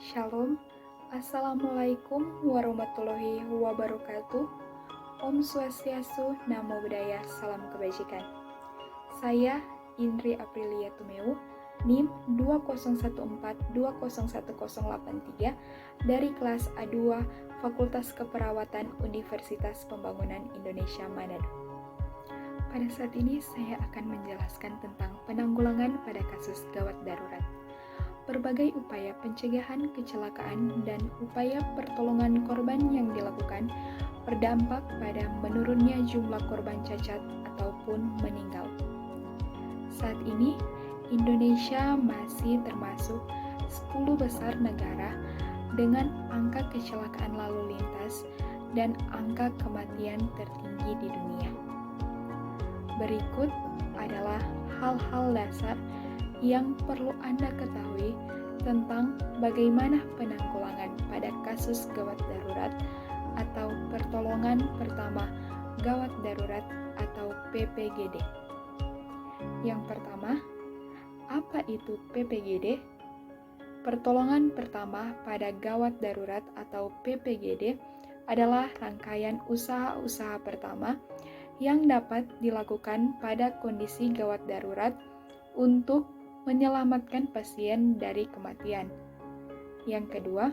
Shalom, Assalamualaikum warahmatullahi wabarakatuh. Om Swastiastu, Namo Buddhaya, Salam Kebajikan. Saya Indri Aprilia Tumeu, NIM 2014201083 dari kelas A2 Fakultas Keperawatan Universitas Pembangunan Indonesia Manado. Pada saat ini saya akan menjelaskan tentang penanggulangan pada kasus gawat darurat. Berbagai upaya pencegahan kecelakaan dan upaya pertolongan korban yang dilakukan berdampak pada menurunnya jumlah korban cacat ataupun meninggal. Saat ini, Indonesia masih termasuk 10 besar negara dengan angka kecelakaan lalu lintas dan angka kematian tertinggi di dunia. Berikut adalah hal-hal dasar yang perlu Anda ketahui tentang bagaimana penanggulangan pada kasus gawat darurat atau pertolongan pertama gawat darurat atau PPGD. Yang pertama, apa itu PPGD? Pertolongan pertama pada gawat darurat atau PPGD adalah rangkaian usaha-usaha pertama yang dapat dilakukan pada kondisi gawat darurat untuk menyelamatkan pasien dari kematian. Yang kedua,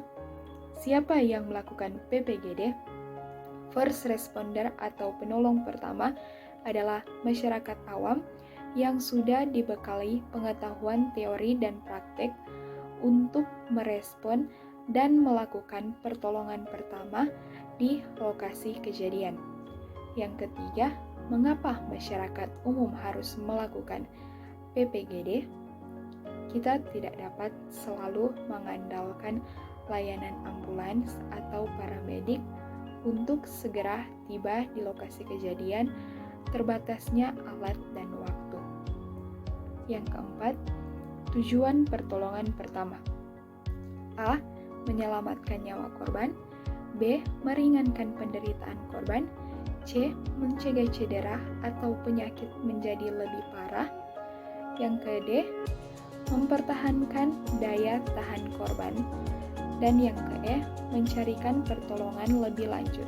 siapa yang melakukan PPGD? First responder atau penolong pertama adalah masyarakat awam yang sudah dibekali pengetahuan teori dan praktek untuk merespon dan melakukan pertolongan pertama di lokasi kejadian. Yang ketiga, mengapa masyarakat umum harus melakukan PPGD? Kita tidak dapat selalu mengandalkan layanan ambulans atau paramedik untuk segera tiba di lokasi kejadian, terbatasnya alat dan waktu. Yang keempat, tujuan pertolongan pertama. A. Menyelamatkan nyawa korban. B. Meringankan penderitaan korban. C. Mencegah cedera atau penyakit menjadi lebih parah. Yang ke-D. Mempertahankan daya tahan korban. Dan yang ke-E. Mencarikan pertolongan lebih lanjut.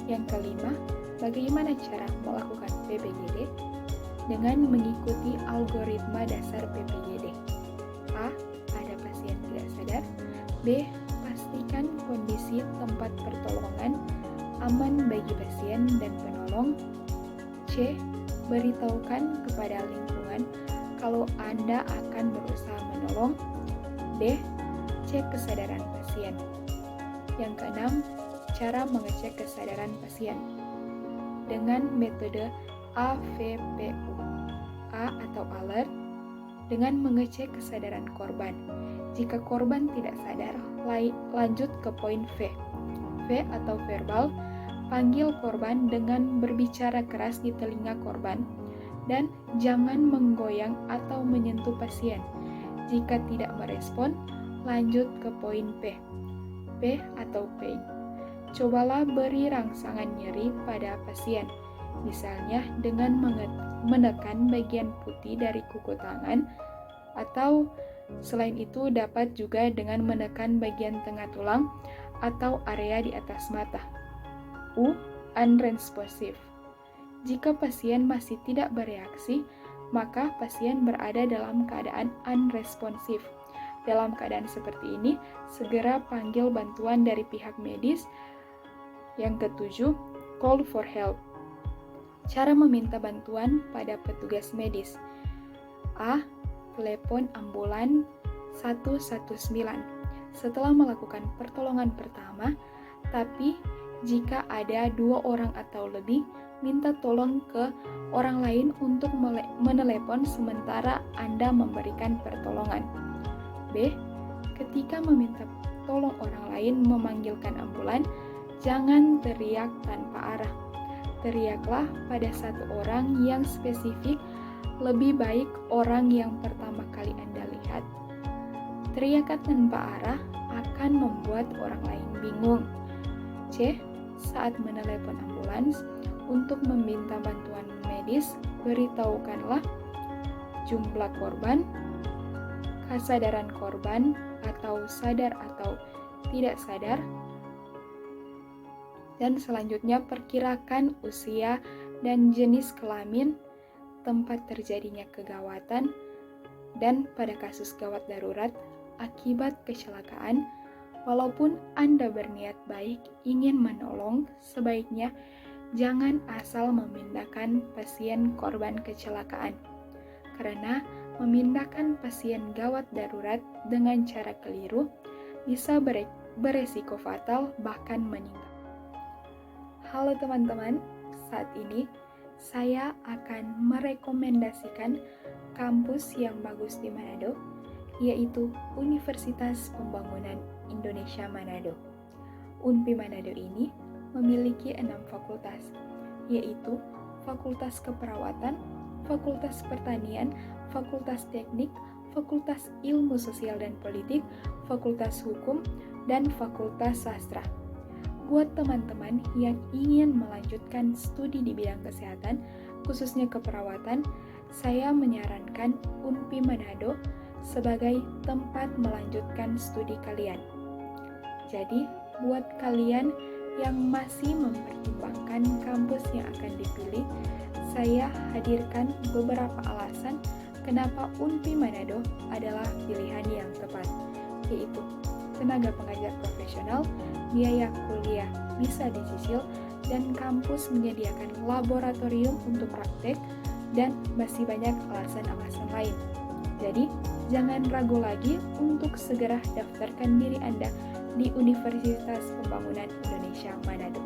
Yang kelima, bagaimana cara melakukan PPGD? Dengan mengikuti algoritma dasar PPGD. A. Ada pasien tidak sadar. B. Pastikan kondisi tempat pertolongan aman bagi pasien dan penolong. C. Beritahukan kepada lingkungan kalau Anda akan berusaha menolong. D. Cek kesadaran pasien. Yang keenam, cara mengecek kesadaran pasien dengan metode AVPU. A atau alert, dengan mengecek kesadaran korban. Jika korban tidak sadar, lanjut ke poin V. V atau verbal, panggil korban dengan berbicara keras di telinga korban dan jangan menggoyang atau menyentuh pasien. Jika tidak merespon, lanjut ke poin P. P atau pain. Cobalah beri rangsangan nyeri pada pasien, misalnya dengan menekan bagian putih dari kuku tangan, atau selain itu dapat juga dengan menekan bagian tengah tulang atau area di atas mata. U. Unresponsive. Jika pasien masih tidak bereaksi, maka pasien berada dalam keadaan unresponsive. Dalam keadaan seperti ini, segera panggil bantuan dari pihak medis. Yang ketujuh, call for help. Cara meminta bantuan pada petugas medis. A. Telepon ambulan 119 setelah melakukan pertolongan pertama, tapi jika ada 2 orang atau lebih, minta tolong ke orang lain untuk menelepon sementara Anda memberikan pertolongan. B. Ketika meminta tolong orang lain memanggilkan ambulan, jangan teriak tanpa arah. Teriaklah pada satu orang yang spesifik, lebih baik orang yang pertama kali Anda lihat. Teriakan tanpa arah akan membuat orang lain bingung. C. Saat menelepon ambulans untuk meminta bantuan medis, beritahukanlah jumlah korban, kesadaran korban atau sadar atau tidak sadar, dan selanjutnya perkirakan usia dan jenis kelamin, tempat terjadinya kegawatan, dan pada kasus gawat darurat akibat kecelakaan, walaupun Anda berniat baik ingin menolong, sebaiknya jangan asal memindahkan pasien korban kecelakaan, karena memindahkan pasien gawat darurat dengan cara keliru bisa beresiko fatal bahkan meninggal. Halo teman-teman, saat ini saya akan merekomendasikan kampus yang bagus di Manado, yaitu Universitas Pembangunan Indonesia Manado. UNPI Manado ini memiliki 6 fakultas, yaitu Fakultas Keperawatan, Fakultas Pertanian, Fakultas Teknik, Fakultas Ilmu Sosial dan Politik, Fakultas Hukum, dan Fakultas Sastra. Buat teman-teman yang ingin melanjutkan studi di bidang kesehatan, khususnya keperawatan, saya menyarankan UNPI Manado sebagai tempat melanjutkan studi kalian. Jadi, buat kalian yang masih mempertimbangkan kampus yang akan dipilih, saya hadirkan beberapa alasan kenapa UNPI Manado adalah pilihan yang tepat, yaitu tenaga pengajar profesional, biaya kuliah bisa dicicil, dan kampus menyediakan laboratorium untuk praktek, dan masih banyak alasan-alasan lain. Jadi, jangan ragu lagi untuk segera daftarkan diri Anda di Universitas Pembangunan Indonesia Manado.